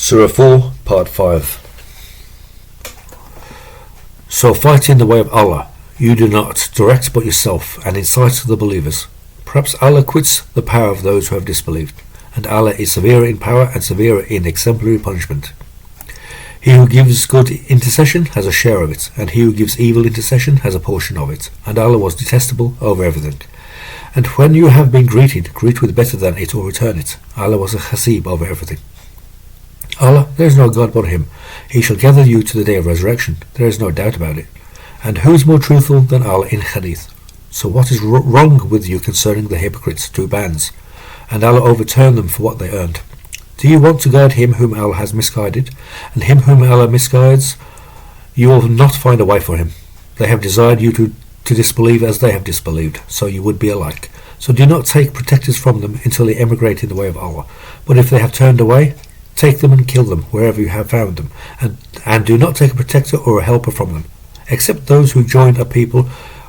Surah 4, Part 5. So fight in the way of Allah. You do not direct but yourself, and incite the believers. Perhaps Allah quits the power of those who have disbelieved, and Allah is severer in power and severer in exemplary punishment. He who gives good intercession has a share of it, and he who gives evil intercession has a portion of it, and Allah was detestable over everything. And when you have been greeted, greet with better than it or return it. Allah was a Hasib over everything. Allah, there is no God but Him. He shall gather you to the day of resurrection. There is no doubt about it. And who is more truthful than Allah in Hadith? So what is wrong with you concerning the hypocrites' two bands? And Allah overturned them for what they earned. Do you want to guide him whom Allah has misguided? And him whom Allah misguides, you will not find a way for him. They have desired you to disbelieve as they have disbelieved, so you would be alike. So do not take protectors from them until they emigrate in the way of Allah. But if they have turned away, take them and kill them wherever you have found them, and do not take a protector or a helper from them, except those who join a people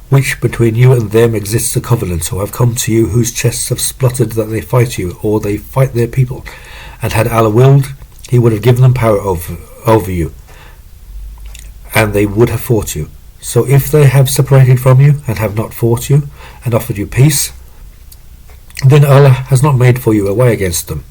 which between you and them exists a covenant, or have come to you whose chests have spluttered that they fight you, or they fight their people. And had Allah willed, He would have given them power over you, and they would have fought you. So if they have separated from you, and have not fought you, and offered you peace, then Allah has not made for you a way against them.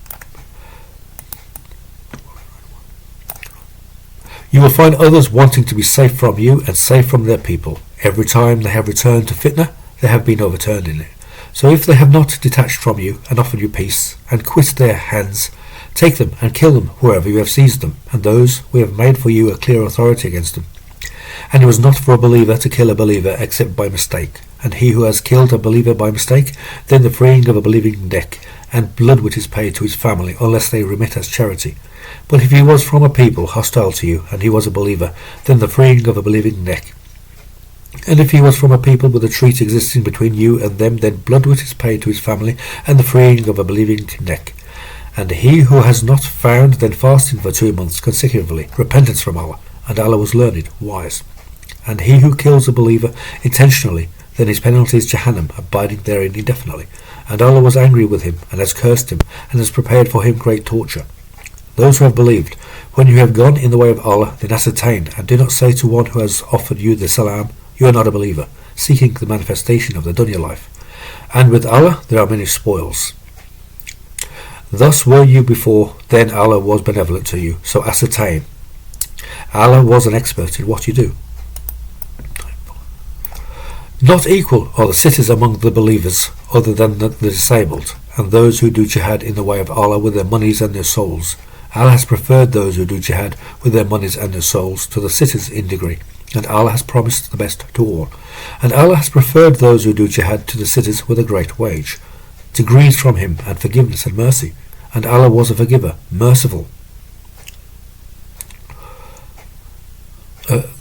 You will find others wanting to be safe from you and safe from their people. Every time they have returned to fitna, they have been overturned in it. So if they have not detached from you and offered you peace, and quit their hands, take them and kill them wherever you have seized them, and those we have made for you a clear authority against them. And it was not for a believer to kill a believer except by mistake. And he who has killed a believer by mistake, then the freeing of a believing neck, and blood which is paid to his family, unless they remit as charity. But if he was from a people hostile to you, and he was a believer, then the freeing of a believing neck. And if he was from a people with a treaty existing between you and them, then blood which is paid to his family, and the freeing of a believing neck. And he who has not found, then fasting for 2 months consecutively, repentance from Allah, and Allah was learned, wise. And he who kills a believer intentionally, then his penalty is Jahannam, abiding therein indefinitely. And Allah was angry with him, and has cursed him, and has prepared for him great torture. Those who have believed, when you have gone in the way of Allah, then ascertain, and do not say to one who has offered you the salam, you are not a believer, seeking the manifestation of the dunya life. And with Allah there are many spoils. Thus were you before, then Allah was benevolent to you, so ascertain. Allah was an expert in what you do. Not equal are the cities among the believers, other than the disabled, and those who do jihad in the way of Allah with their monies and their souls. Allah has preferred those who do jihad with their monies and their souls to the cities in degree, and Allah has promised the best to all. And Allah has preferred those who do jihad to the cities with a great wage, degrees from Him, and forgiveness and mercy. And Allah was a forgiver, merciful.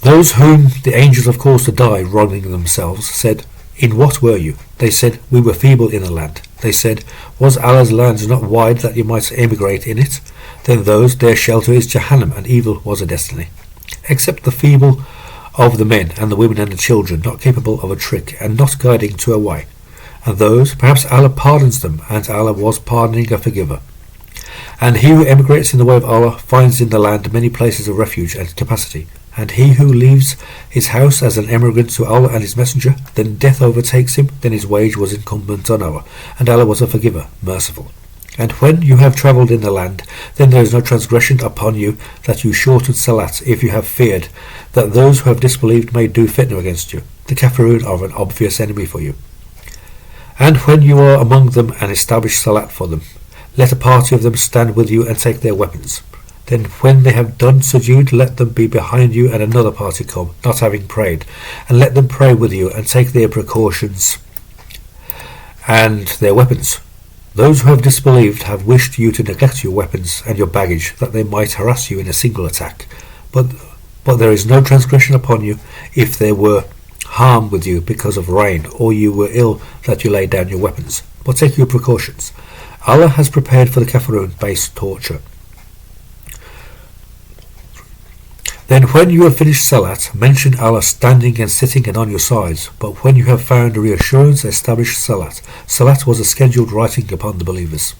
Those whom the angels have caused to die, wronging themselves, said, In what were you? They said, We were feeble in the land. They said, Was Allah's land not wide that you might emigrate in it? Then those, their shelter is Jahannam, and evil was a destiny. Except the feeble of the men, and the women and the children, not capable of a trick, and not guiding to a way. And those, perhaps Allah pardons them, and Allah was pardoning a forgiver. And he who emigrates in the way of Allah finds in the land many places of refuge and capacity. And he who leaves his house as an emigrant to Allah and His Messenger, then death overtakes him, then his wage was incumbent on Allah, and Allah was a forgiver, merciful. And when you have travelled in the land, then there is no transgression upon you that you shorten salat, if you have feared that those who have disbelieved may do fitna against you. The Kafirun are an obvious enemy for you. And when you are among them and establish salat for them, let a party of them stand with you and take their weapons. Then when they have done sujood, let them be behind you and another party come, not having prayed, and let them pray with you and take their precautions and their weapons. Those who have disbelieved have wished you to neglect your weapons and your baggage, that they might harass you in a single attack. But there is no transgression upon you if there were harm with you because of rain, or you were ill that you laid down your weapons. But take your precautions. Allah has prepared for the Kafirun base torture. Then when you have finished salat, mention Allah standing and sitting and on your sides. But when you have found reassurance, establish salat. Salat was a scheduled writing upon the believers.